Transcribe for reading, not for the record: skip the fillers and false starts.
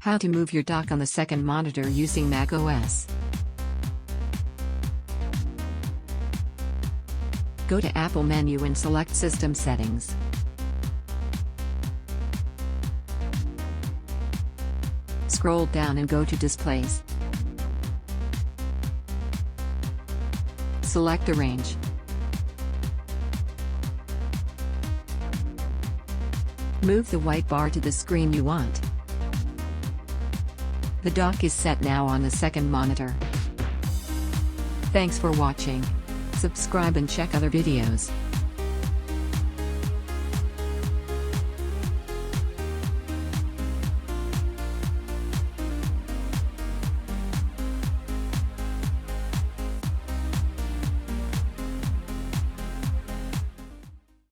How to move your dock on the second monitor using macOS. Go to Apple menu and select System Settings. Scroll down and go to Displays. Select Arrange. Move the white bar to the screen you want. The dock is set now on the second monitor. Thanks for watching. Subscribe and check other videos.